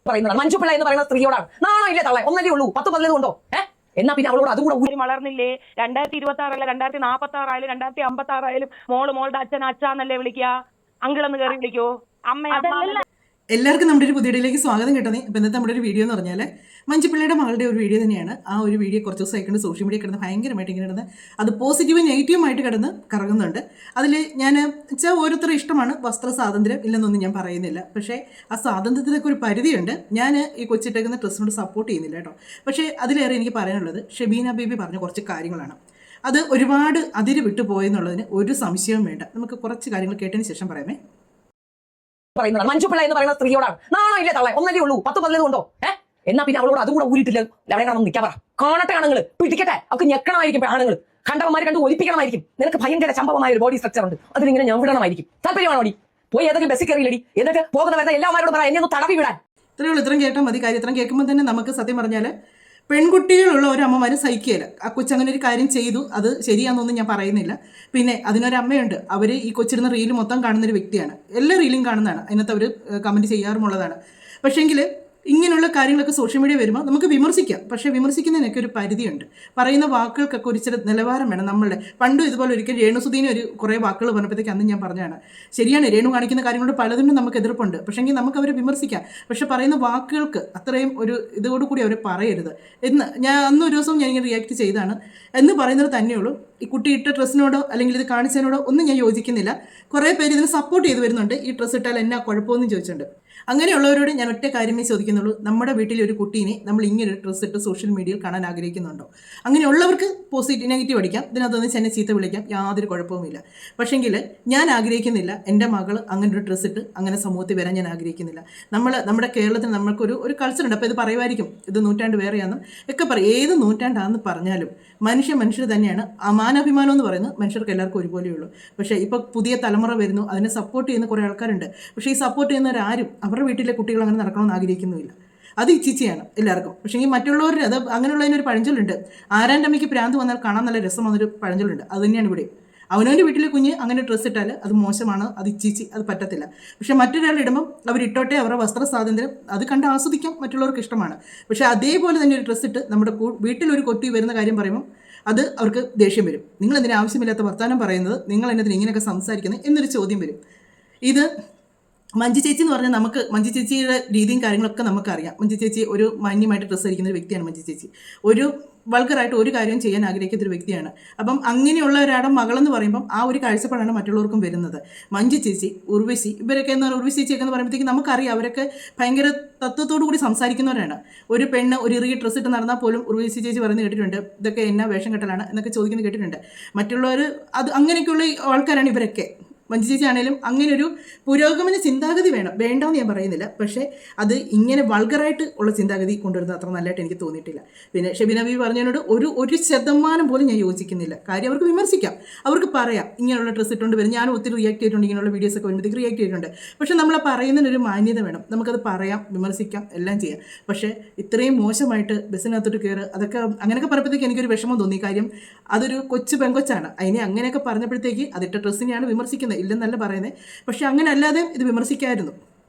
പറയുന്നത് മഞ്ജുപിള്ള എന്ന് പറയുന്ന സ്ത്രീയോടാണ്. നാണോ ഇല്ലേ തള്ളേ? ഒന്നല്ലേ ഉള്ളൂ, 10-15 ഉണ്ടോ? എന്നാ പിന്നെ അവളോട് അതുകൂടെ വളർന്നില്ലേ? 2026 2046 2056 മോളുടെ അച്ഛൻ അച്ഛന്നല്ലേ വിളിക്കുക? അങ്കിളെന്ന് കയറി വിളിക്കോ? അമ്മ. എല്ലാവർക്കും നമ്മുടെ ഒരു പുതിയ വീഡിയോയിലേക്ക് സ്വാഗതം കിട്ടുന്നത്. ഇപ്പം ഇന്നത്തെ നമ്മുടെ ഒരു വീഡിയോ എന്ന് പറഞ്ഞാൽ മഞ്ജുപിള്ളയുടെ മകളുടെ ഒരു വീഡിയോ തന്നെയാണ്. ആ ഒരു വീഡിയോ കുറച്ച് ദിവസമായിക്കൊണ്ട് സോഷ്യൽ മീഡിയ കിടന്ന് ഭയങ്കരമായിട്ട് ഇങ്ങനെ കിടന്ന് അത് പോസിറ്റീവും നെഗറ്റീവുമായിട്ട് കിടന്ന് കറങ്ങുന്നുണ്ട്. അതിൽ ഞാൻ വെച്ചാൽ ഓരോരുത്തരും ഇഷ്ടമാണ്, വസ്ത്ര സ്വാതന്ത്ര്യം ഇല്ലെന്നൊന്നും ഞാൻ പറയുന്നില്ല. പക്ഷേ ആ സ്വാതന്ത്ര്യത്തിനൊക്കെ ഒരു പരിധിയുണ്ട്. ഞാൻ ഈ കൊച്ചിട്ടേക്കുന്ന ഡ്രസ്സിനോട് സപ്പോർട്ട് ചെയ്യുന്നില്ല കേട്ടോ. പക്ഷേ അതിലേറെ എനിക്ക് പറയാനുള്ളത് ഷെബീന ബേബി പറഞ്ഞ കുറച്ച് കാര്യങ്ങളാണ്. അത് ഒരുപാട് അതിര് വിട്ടുപോയെന്നുള്ളതിന് ഒരു സംശയവും വേണ്ട. നമുക്ക് കുറച്ച് കാര്യങ്ങൾ കേട്ടതിന് ശേഷം പറയാമേ. പറയുന്നത് മഞ്ജുപിള്ള എന്ന് പറയുന്ന സ്ത്രീയോടാണ്. നാണോ ഇല്ലേ തള്ളേ? ഒന്നല്ലേ ഉള്ളൂ, 10-15 ഉണ്ടോ? എന്നാ പിന്നെ അവളോട് അതുകൂടെ ഊരിട്ടില്ല. അവിടെ കാണാൻ നിൽക്കാൻ പറ. കാണട്ടെ ആണുങ്ങൾ, പിടിക്കട്ടെ. അവർക്ക് ഞെക്കണമായിരിക്കും ആണുങ്ങൾ, കണ്ടവന്മാർ കണ്ട് ഒലിപ്പിക്കണമായിരിക്കും. നിനക്ക് ഭയങ്കര ചമ്പവമായ ഒരു ബോഡി സ്ട്രക്ചർ ഉണ്ട്, അതിലിങ്ങനെ ഞാൻ വിടണമായിരിക്കും. താല്പര്യമാണോടി? പോയി ഏതെങ്കിലും ബസ്സിൽ കയറിയില്ലടി, എന്നിട്ട് പോകുന്ന വരുന്ന എല്ലാവരോടും പറയാം എന്നെ ഒന്ന് തടവി വിടാൻ. ഇത്രയേ ഉള്ളൂ. ഇത്രയും കേട്ടാൽ മതി. കാര്യം ഇത്രയും കേൾക്കുമ്പോൾ തന്നെ നമുക്ക് സത്യം പറഞ്ഞാൽ പെൺകുട്ടികളുള്ള ഒരു അമ്മമാരും സഹിക്കുകയില്ല. ആ കൊച്ചങ്ങനെ ഒരു കാര്യം ചെയ്തു, അത് ശരിയാണെന്നൊന്നും ഞാൻ പറയുന്നില്ല. പിന്നെ അതിനൊരമ്മയുണ്ട്, അവർ ഈ കൊച്ചിരുന്ന റീല് മൊത്തം കാണുന്നൊരു വ്യക്തിയാണ്. എല്ലാ റീലും കാണുന്നതാണ്, അതിനകത്ത് അവർ കമൻറ്റ് ചെയ്യാറുമുള്ളതാണ്. പക്ഷേങ്കിൽ ഇങ്ങനെയുള്ള കാര്യങ്ങളൊക്കെ സോഷ്യൽ മീഡിയ വരുമ്പോൾ നമുക്ക് വിമർശിക്കാം. പക്ഷേ വിമർശിക്കുന്നതിനൊക്കെ ഒരു പരിധിയുണ്ട്. പറയുന്ന വാക്കുകൾക്കൊക്കെ ഒരു ചില നിലവാരം വേണം. നമ്മളുടെ പണ്ടും ഇതുപോലെ ഒരിക്കൽ രേണുസുധീനെ ഒരു കുറേ വാക്കുകൾ പറഞ്ഞപ്പോഴത്തേക്ക് അന്ന് ഞാൻ പറഞ്ഞതാണ്, ശരിയാണ്, രേണു കാണിക്കുന്ന കാര്യങ്ങളോട് പലതിനും നമുക്ക് എതിർപ്പുണ്ട്. പക്ഷേങ്കിൽ നമുക്ക് അവരെ വിമർശിക്കാം. പക്ഷെ പറയുന്ന വാക്കുകൾക്ക് അത്രയും ഒരു ഇതോടുകൂടി അവർ പറയരുത് എന്ന് ഞാൻ അന്നൊരു ദിവസം ഞാനിങ്ങനെ റിയാക്ട് ചെയ്താണ് എന്ന് പറയുന്നത് തന്നെയുള്ളൂ. ഈ കുട്ടി ഇട്ട ഡ്രസ്സിനോടോ അല്ലെങ്കിൽ ഇത് കാണിച്ചതിനോടോ ഒന്നും ഞാൻ യോജിക്കുന്നില്ല. കുറേ പേര് ഇതിന് സപ്പോർട്ട് ചെയ്ത് വരുന്നുണ്ട്. ഈ ഡ്രസ്സ് ഇട്ടാൽ എന്നാ കുഴപ്പമൊന്നും ചോദിച്ചിട്ടുണ്ട്. അങ്ങനെയുള്ളവരോട് ഞാൻ ഒറ്റ കാര്യമേ ചോദിക്കുന്നുള്ളൂ, നമ്മുടെ വീട്ടിലെ ഒരു കുട്ടീനെ നമ്മൾ ഇങ്ങനെ ഒരു ഡ്രസ്സ് ഇട്ട് സോഷ്യൽ മീഡിയയിൽ കാണാൻ ആഗ്രഹിക്കുന്നുണ്ടോ? അങ്ങനെയുള്ളവർക്ക് നെഗറ്റീവ് അടിക്കാം, ഇതിനകത്തൊന്ന് ചെന്നെ ചീത്ത വിളിക്കാം, യാതൊരു കുഴപ്പവുമില്ല. പക്ഷേങ്കിൽ ഞാൻ ആഗ്രഹിക്കുന്നില്ല എൻ്റെ മകൾ അങ്ങനെ ഒരു ഡ്രസ്സ് ഇട്ട് അങ്ങനെ സമൂഹത്തിൽ വരാൻ ഞാൻ ആഗ്രഹിക്കുന്നില്ല. നമ്മുടെ കേരളത്തിൽ നമ്മൾക്കൊരു കൾച്ചറുണ്ട്. അപ്പോൾ ഇത് പറയുമായിരിക്കും, ഇത് നൂറ്റാണ്ട് വേറെയാണെന്നും ഒക്കെ പറയും. ഏത് നൂറ്റാണ്ടാണെന്ന് പറഞ്ഞാലും മനുഷ്യർ തന്നെയാണ്. മാനാഭിമാനം എന്ന് പറയുന്നത് മനുഷ്യർക്ക് എല്ലാവർക്കും ഒരുപോലെയുള്ളൂ. പക്ഷേ ഇപ്പോൾ പുതിയ തലമുറ വരുന്നു, അതിനെ സപ്പോർട്ട് ചെയ്യുന്ന കുറേ ആൾക്കാരുണ്ട്. പക്ഷേ ഈ സപ്പോർട്ട് ചെയ്യുന്നവരാരും അവരുടെ വീട്ടിലെ കുട്ടികൾ അങ്ങനെ നടക്കണമെന്ന് ആഗ്രഹിക്കുന്നുമില്ല. അത് ഇച്ഛിച്ചയാണ് എല്ലാവർക്കും. പക്ഷേ ഈ മറ്റുള്ളവരുടെ അത് അങ്ങനെയുള്ളതിനൊരു പഴഞ്ചൊല്ലുണ്ട്, ആരാൻ്റെ അമ്മയ്ക്ക് പ്രാന്ത് വന്നാൽ കാണാൻ നല്ല രസം വന്നൊരു പഴഞ്ചൊല്ലുണ്ട്. അത് തന്നെയാണ് ഇവിടെ. അവനവൻ്റെ വീട്ടിലെ കുഞ്ഞ് അങ്ങനെ ഡ്രസ്സ് ഇട്ടാൽ അത് മോശമാണ്, അത് ഇച്ഛിച്ച് അത് പറ്റത്തില്ല. പക്ഷേ മറ്റൊരാൾ ഇടുമ്പം അവരിട്ടോട്ടെ, അവരുടെ വസ്ത്ര സ്വാതന്ത്ര്യം അത് കണ്ട് ആസ്വദിക്കാം, മറ്റുള്ളവർക്ക് ഇഷ്ടമാണ്. പക്ഷേ അതേപോലെ തന്നെ ഒരു ഡ്രസ്സ് ഇട്ട് നമ്മുടെ വീട്ടിലൊരു കൊട്ടി വരുന്ന കാര്യം പറയുമ്പോൾ അത് അവർക്ക് ദേഷ്യം വരും. നിങ്ങൾ എന്തിനാ ആവശ്യമില്ലാത്ത വർത്തമാനം പറയുന്നത്, നിങ്ങൾ എന്നതിന് ഇങ്ങനെയൊക്കെ സംസാരിക്കുന്നത് എന്നൊരു ചോദ്യം വരും. ഇത് മഞ്ജു ചേച്ചി എന്ന് പറഞ്ഞാൽ നമുക്ക് മഞ്ജു ചേച്ചിയുടെ രീതിയും കാര്യങ്ങളൊക്കെ നമുക്കറിയാം. മഞ്ജു ചേച്ചി ഒരു മാന്യമായിട്ട് ഡ്രസ്സ് ധരിക്കുന്ന ഒരു വ്യക്തിയാണ്. മഞ്ജു ചേച്ചി ഒരു വൾഗറായിട്ട് ഒരു കാര്യവും ചെയ്യാൻ ആഗ്രഹിക്കുന്ന ഒരു വ്യക്തിയാണ്. അപ്പം അങ്ങനെയുള്ള ഒരാളുടെ മകളെന്ന് പറയുമ്പം ആ ഒരു കാഴ്ചപ്പാടാണ് മറ്റുള്ളവർക്കും വരുന്നത്. മഞ്ജു ചേച്ചി, ഉർവശി, ഇവരൊക്കെ എന്ന് പറഞ്ഞാൽ ഉർവശി ചേച്ചിയൊക്കെ എന്ന് പറയുമ്പോഴത്തേക്ക് നമുക്കറിയാം അവരൊക്കെ ഭയങ്കര തത്വത്തോടു കൂടി സംസാരിക്കുന്നവരാണ്. ഒരു പെണ്ണ് ഒരു ഇറുകിയ ഡ്രസ്സ് ഇട്ട് നടന്നാൽ പോലും ഉർവശി ചേച്ചി പറയുന്നത് കേട്ടിട്ടുണ്ട്, ഇതൊക്കെ എന്നാ വേഷം കെട്ടലാണ് എന്നൊക്കെ ചോദിക്കുന്നത് കേട്ടിട്ടുണ്ട്. മറ്റുള്ളവർ അത് അങ്ങനെയൊക്കെയുള്ള ആൾക്കാരാണ് ഇവരൊക്കെ. മഞ്ജു ചേച്ചി ആണെങ്കിലും അങ്ങനെ ഒരു പുരോഗമന ചിന്താഗതി വേണ്ടെന്ന് ഞാൻ പറയുന്നില്ല. പക്ഷേ അത് ഇങ്ങനെ വൾഗറായിട്ട് ഉള്ള ചിന്താഗതി കൊണ്ടുവരുന്നത് അത്ര നല്ലതായിട്ട് എനിക്ക് തോന്നിയിട്ടില്ല. പിന്നെ ഷെബീന ബീവി പറഞ്ഞതിനോട് ഒരു ശതമാനം പോലും ഞാൻ യോജിക്കുന്നില്ല. കാര്യം അവർക്ക് വിമർശിക്കാം, അവർക്ക് പറയാം ഇങ്ങനെയുള്ള ഡ്രസ്സ് ഇട്ടുകൊണ്ട് വരും. ഞാനും ഒത്തിരി റിയാക്ട് ചെയ്തിട്ടുണ്ട്, ഇങ്ങനെയുള്ള വീഡിയോസൊക്കെ വരുമ്പോഴത്തേക്ക് റിയാക്ട് ചെയ്തിട്ടുണ്ട്. പക്ഷേ നമ്മൾ പറയുന്നതിനൊരു മാന്യത വേണം. നമുക്കത് പറയാം, വിമർശിക്കാം, എല്ലാം ചെയ്യാം. പക്ഷേ ഇത്രയും മോശമായിട്ട് ബസ്സിനകത്തോട്ട് കയറുക, അതൊക്കെ അങ്ങനെയൊക്കെ പറയുമ്പോഴത്തേക്ക് എനിക്കൊരു വിഷമം തോന്നി. കാര്യം അതൊരു കൊച്ചു പെങ്കൊച്ചാണ്. അതിനെ അങ്ങനെയൊക്കെ പറഞ്ഞപ്പോഴത്തേക്ക് അതിട്ട ഡ്രസ്സിനെയാണ് വിമർശിക്കുന്നത്, ഇല്ലെന്നല്ല പറയുന്നത്. പക്ഷെ അങ്ങനെ അല്ലാതെ ഇത് വിമർശിക്കായിരുന്നു.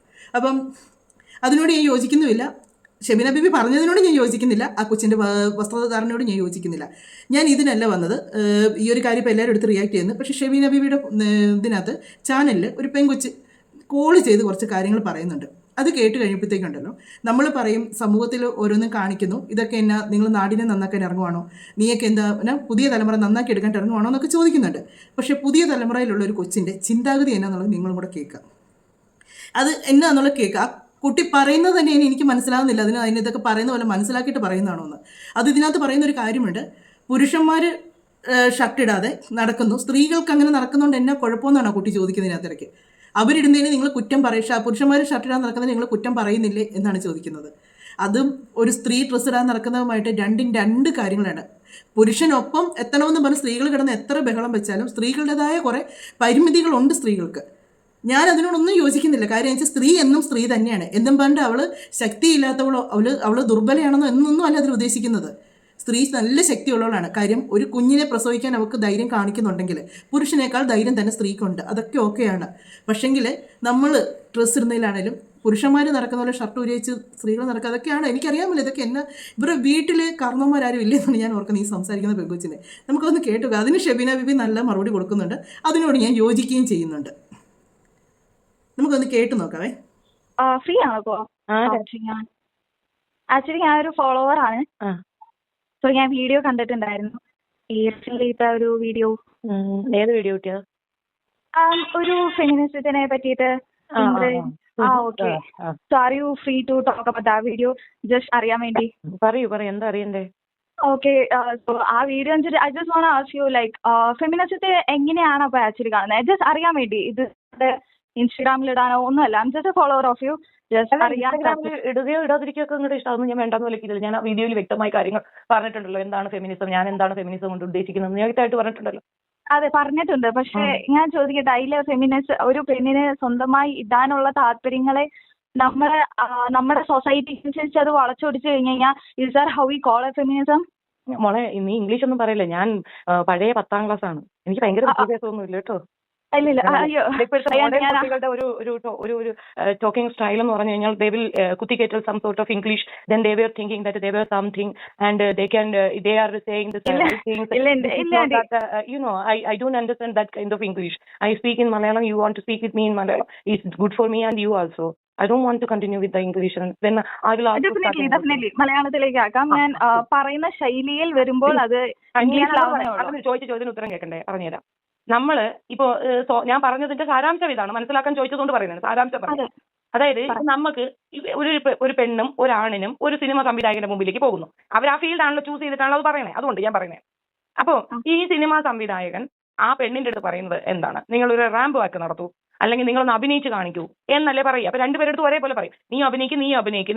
അപ്പം അതിനോട് ഞാൻ യോജിക്കുന്നുമില്ല. ഷെബീന ബീബി പറഞ്ഞതിനോട് ഞാൻ യോജിക്കുന്നില്ല. ആ കൊച്ചിൻ്റെ വസ്ത്രധാരണയോട് ഞാൻ യോജിക്കുന്നില്ല. ഞാൻ ഇതിനല്ല വന്നത്. ഈ ഒരു കാര്യം ഇപ്പോൾ എല്ലാവരും എടുത്ത് റിയാക്ട് ചെയ്യുന്നു. പക്ഷേ ഷെബീന ബീബിയുടെ ഇതിനകത്ത് ചാനലിൽ ഒരു പെങ്കൊച്ച് കോൾ ചെയ്ത് കുറച്ച് കാര്യങ്ങൾ പറയുന്നുണ്ട്. അത് കേട്ട് കഴിയുമ്പോഴത്തേക്കുണ്ടല്ലോ നമ്മൾ പറയും സമൂഹത്തിൽ ഓരോന്നും കാണിക്കുന്നു, ഇതൊക്കെ എന്നാ നിങ്ങൾ നാടിനെ നന്നാക്കാൻ ഇറങ്ങുവാണോ, നീയൊക്കെ എന്താ പുതിയ തലമുറ നന്നാക്കി എടുക്കാൻ ഇറങ്ങുവാണോ എന്നൊക്കെ ചോദിക്കുന്നുണ്ട്. പക്ഷേ പുതിയ തലമുറയിലുള്ള ഒരു കൊച്ചിൻ്റെ ചിന്താഗതി എന്നാന്നുള്ളത് നിങ്ങളും കൂടെ കേൾക്കുക. അത് എന്നാന്നുള്ളത് കേൾക്കുക. ആ കുട്ടി പറയുന്നത് തന്നെ എനിക്ക് മനസ്സിലാകുന്നില്ല. ഇതൊക്കെ പറയുന്ന പോലെ മനസ്സിലാക്കിയിട്ട് പറയുന്നതാണോ എന്ന്. അത് ഇതിനകത്ത് പറയുന്ന ഒരു കാര്യമുണ്ട്, പുരുഷന്മാർ ഷർട്ടിടാതെ നടക്കുന്നു, സ്ത്രീകൾക്ക് അങ്ങനെ നടക്കുന്നതുകൊണ്ട് എന്നാ കുഴപ്പമെന്നാണ് കുട്ടി ചോദിക്കുന്നതിനകത്തിടയ്ക്ക്. അവരിടുന്നതിന് നിങ്ങൾ കുറ്റം പറയും, പുരുഷന്മാർ ഷർട്ടിടാൻ നടക്കുന്നതിന് നിങ്ങൾ കുറ്റം പറയുന്നില്ലേ എന്നാണ് ചോദിക്കുന്നത്. അതും ഒരു സ്ത്രീ ഡ്രസ്സ് ഇടാൻ നടക്കുന്നതുമായിട്ട് രണ്ട് കാര്യങ്ങളാണ്. പുരുഷനൊപ്പം എത്തണമെന്ന് പറഞ്ഞ് സ്ത്രീകൾ കിടന്ന് എത്ര ബഹളം വെച്ചാലും സ്ത്രീകളുടേതായ കുറേ പരിമിതികളുണ്ട് സ്ത്രീകൾക്ക്. ഞാൻ അതിനോടൊന്നും യോജിക്കുന്നില്ല. കാര്യം വെച്ചാൽ സ്ത്രീ എന്നും സ്ത്രീ തന്നെയാണ്. എന്നും പറഞ്ഞിട്ട് അവൾ ശക്തിയില്ലാത്തവളോ അവൾ ദുർബലയാണെന്നോ എന്നൊന്നും അല്ല അതിൽ ഉദ്ദേശിക്കുന്നത്. സ്ത്രീ നല്ല ശക്തിയുള്ളവളാണ്. കാര്യം ഒരു കുഞ്ഞിനെ പ്രസവിക്കാൻ അവൾക്ക് ധൈര്യം കാണിക്കുന്നുണ്ടെങ്കിൽ പുരുഷനേക്കാൾ ധൈര്യം തന്നെ സ്ത്രീക്കുണ്ട്. അതൊക്കെ ഓക്കെയാണ്. പക്ഷേങ്കിൽ നമ്മൾ ഡ്രസ്സ് ഇടുന്നതിലാണേലും പുരുഷന്മാർ നടക്കുന്ന പോലെ ഷർട്ട് ഉരയിച്ച് സ്ത്രീകൾ നടക്കുക, അതൊക്കെയാണ് എനിക്കറിയാമല്ലോ. ഇതൊക്കെ എന്നെ ഇവരുടെ വീട്ടിൽ കാരണവന്മാരും ഇല്ലെന്നാണ് ഞാൻ ഓർക്കുന്നത് ഈ സംസാരിക്കുന്ന പെങ്കൊച്ചിനെ. നമുക്കൊന്ന് കേട്ടുക. അതിന് ഷെബീന ബിബി നല്ല മറുപടി കൊടുക്കുന്നുണ്ട്, അതിനോട് ഞാൻ യോജിക്കുകയും ചെയ്യുന്നുണ്ട്. നമുക്കൊന്ന് കേട്ടു നോക്കാവേ. ഫ്രീ ആണോ ഇപ്പോ? ആക്ച്വലി ഞാൻ ഒരു ഫോളോവർ ആണ്. സോ ഞാൻ വീഡിയോ കണ്ടിട്ടുണ്ടായിരുന്നു, ഈ റീസെന്റ് ഒരു വീഡിയോ. ഏത് വീഡിയോ കിട്ടിയത്? ഒരു ഫെമിനിസത്തിനെ പറ്റിയിട്ട്. Okay. So are you free to talk about ആ വീഡിയോ? ജസ്റ്റ് അറിയാൻ വേണ്ടി. പറയൂ എന്താ അറിയണ്ടേ? ഓക്കെ. സോ ആ video I just want to ask you like ഫെമിനിസത്തെ എങ്ങനെയാണ് അപ്പൊ ആക്ച്വലി കാണുന്നത്? ജസ്റ്റ് അറിയാൻ വേണ്ടി. ഇത് ഇൻസ്റ്റാഗ്രാമിൽ ഇടാനോ ഒന്നുമല്ല. I am just a follower of you. ഇൻസ്റ്റാഗ്രാമിൽ ഇടുകയോ ഇടാതിരിക്കുകയോ ഒക്കെ അങ്ങോട്ട് ഇഷ്ടം, അതൊന്നും ഞാൻ വേണ്ടെന്ന് വിളിക്കില്ല. ഞാൻ ആ വീഡിയോയിൽ വ്യക്തമായ കാര്യങ്ങൾ പറഞ്ഞിട്ടുണ്ടല്ലോ, എന്താണ് ഫെമിനിസം, ഞാൻ എന്താണ് ഫെമിനിസം കൊണ്ട് ഉദ്ദേശിക്കുന്നത് വ്യക്തമായിട്ട് പറഞ്ഞിട്ടുണ്ടല്ലോ. അതെ, പറഞ്ഞിട്ടുണ്ട്. പക്ഷെ ഞാൻ ചോദിക്കട്ടെ, അതിലെ ഒരു പെണ്ണിന് സ്വന്തമായി ഇടാനുള്ള താല്പര്യങ്ങളെ നമ്മുടെ സൊസൈറ്റി അനുസരിച്ച് അത് വളച്ചൊടിച്ചു കഴിഞ്ഞു കഴിഞ്ഞാൽ is that how we call A feminism? മോളെ, നീ ഇംഗ്ലീഷ് ഒന്നും പറയില്ല. ഞാൻ പഴയ 10ാം ക്ലാസ് ആണ്. എനിക്ക് ഭയങ്കര വിദ്യാഭ്യാസമൊന്നും ഇല്ല കേട്ടോ. കുട്ടികളുടെ ഒരു ടോക്കിംഗ് സ്റ്റൈൽ എന്ന് പറഞ്ഞു കഴിഞ്ഞാൽ they will കുത്തിക്കേറ്റൽ some sort of English, then they were thinking that they were something and they are saying the things. You know, I don't understand that kind of English. I speak in Malayalam, you want to speak with me in Malayalam. It's good for me and you also. I don't want to continue with the English, and then I will ask definitely മലയാളത്തിലേക്ക് ആക്കാം. ഞാൻ പറയുന്ന ശൈലിയിൽ വരുമ്പോൾ അത് ചോദ്യത്തിന് ഉത്തരം കേൾക്കണ്ടേ? പറഞ്ഞുതരാം. നമ്മള് ഇപ്പോ ഞാൻ പറഞ്ഞതിന്റെ സാരാംശം ഇതാണ്, മനസ്സിലാക്കാൻ ചോദിച്ചതുകൊണ്ട് പറയുന്നത് സാരാംശം പറഞ്ഞു. അതായത് നമുക്ക് ഒരു പെണ്ണും ഒരാണിനും ഒരു സിനിമ സംവിധായകന്റെ മുമ്പിലേക്ക് പോകുന്നു. അവർ ആ ഫീൽഡാണല്ലോ ചൂസ് ചെയ്തിട്ടാണല്ലോ അത് പറയണേ. അതുകൊണ്ട് ഞാൻ പറയുന്നത്, അപ്പോ ഈ സിനിമാ സംവിധായകൻ ആ പെണ്ണിന്റെ അടുത്ത് പറയുന്നത് എന്താണ്? നിങ്ങളൊരു റാമ്പ് വാക്ക് നടത്തൂ, അല്ലെങ്കിൽ നിങ്ങളൊന്ന് അഭിനയിച്ച് കാണിക്കൂ എന്നല്ലേ പറയുക. അപ്പൊ രണ്ടുപേരെടുത്ത് ഒരേപോലെ പറയും, നീ അഭിനയിക്കും,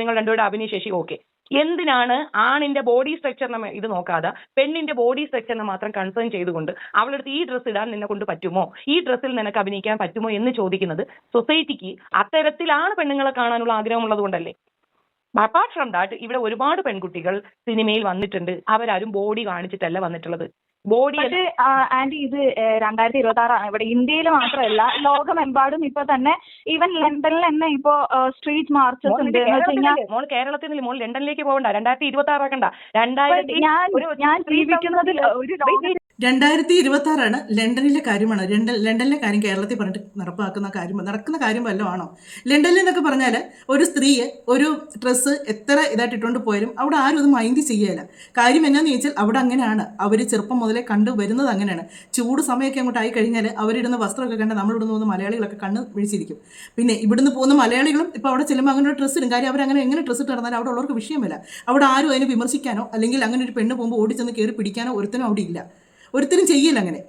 നിങ്ങൾ രണ്ടുപേരുടെ അഭിനയ ശേഷി ഓക്കെ. എന്തിനാണ് ആണിന്റെ ബോഡി സ്ട്രക്ചറിനെ ഇത് നോക്കാതെ പെണ്ണിന്റെ ബോഡി സ്ട്രക്ചറിനെ മാത്രം കൺസേൺ ചെയ്തുകൊണ്ട് അവളടുത്ത് ഈ ഡ്രസ്സ് ഇടാൻ നിന്നെ കൊണ്ട് പറ്റുമോ, ഈ ഡ്രസ്സിൽ നിനക്ക് അഭിനയിക്കാൻ പറ്റുമോ എന്ന് ചോദിക്കുന്നത്? സൊസൈറ്റിക്ക് അത്തരത്തിലാണ് പെണ്ണുങ്ങളെ കാണാനുള്ള ആഗ്രഹമുള്ളത് കൊണ്ടല്ലേ. അപ്പാർട്ട് ഫ്രം ദാറ്റ്, ഇവിടെ ഒരുപാട് പെൺകുട്ടികൾ സിനിമയിൽ വന്നിട്ടുണ്ട്. അവരാരും ബോഡി കാണിച്ചിട്ടല്ല വന്നിട്ടുള്ളത്. ബോഡി ആന്റി ഇത് 2026 ഇവിടെ ഇന്ത്യയിൽ മാത്രമല്ല ലോകമെമ്പാടും ഇപ്പൊ തന്നെ ഈവൻ ലണ്ടനിൽ തന്നെ ഇപ്പോ സ്ട്രീറ്റ് മാർച്ചസ് ഉണ്ട്. മോൾ കേരളത്തിൽ നിന്ന് മോൾ ലണ്ടനിലേക്ക് പോകണ്ട, 2026 ആക്കണ്ട. ഞാൻ ജീവിക്കുന്നതിൽ ഒരു 2026 ലണ്ടനിലെ കാര്യമാണ്. ലണ്ടനിലെ കാര്യം കേരളത്തിൽ പറഞ്ഞിട്ട് നടക്കുന്ന കാര്യം വല്ലതും ആണോ? ലണ്ടനിൽ എന്നൊക്കെ പറഞ്ഞാൽ ഒരു സ്ത്രീയെ ഒരു ഡ്രസ്സ് എത്ര ഇതായിട്ട് ഇട്ടുകൊണ്ട് പോയാലും അവിടെ ആരും അത് മൈൻഡ് ചെയ്യല. കാര്യം എന്നാന്ന് ചോദിച്ചാൽ അവിടെ അങ്ങനെയാണ്. അവർ ചെറുപ്പം മുതലേ കണ്ടു വരുന്നത് അങ്ങനെയാണ്. ചൂട് സമയമൊക്കെ അങ്ങോട്ട് ആയി കഴിഞ്ഞാൽ അവരിടുന്ന വസ്ത്രമൊക്കെ കണ്ട് നമ്മളിവിടുന്ന് പോകുന്ന മലയാളികളൊക്കെ കണ്ണ് വിഴിച്ചിരിക്കും. പിന്നെ ഇവിടുന്ന് പോകുന്ന മലയാളികളും ഇപ്പോൾ അവിടെ ചെല്ലുമ്പോൾ അങ്ങനെ ഒരു ഡ്രസ്സ് ഇടും. കാര്യം അവരങ്ങനെ എങ്ങനെ ഡ്രസ്സ് ഇട്ട് നടന്നാലും അവിടെ ഉള്ളവർക്ക് വിഷയമില്ല. അവിടെ ആരും അതിനെ വിമർശിക്കാനോ അല്ലെങ്കിൽ അങ്ങനെ ഒരു പെണ്ണ് പോകുമ്പോൾ ഓടിച്ചെന്ന് കയറി പിടിക്കാനോ ഒരുത്തനും അവിടെ ഇല്ല. ഒരുത്തരും ചെയ്യില്ല അങ്ങനെ.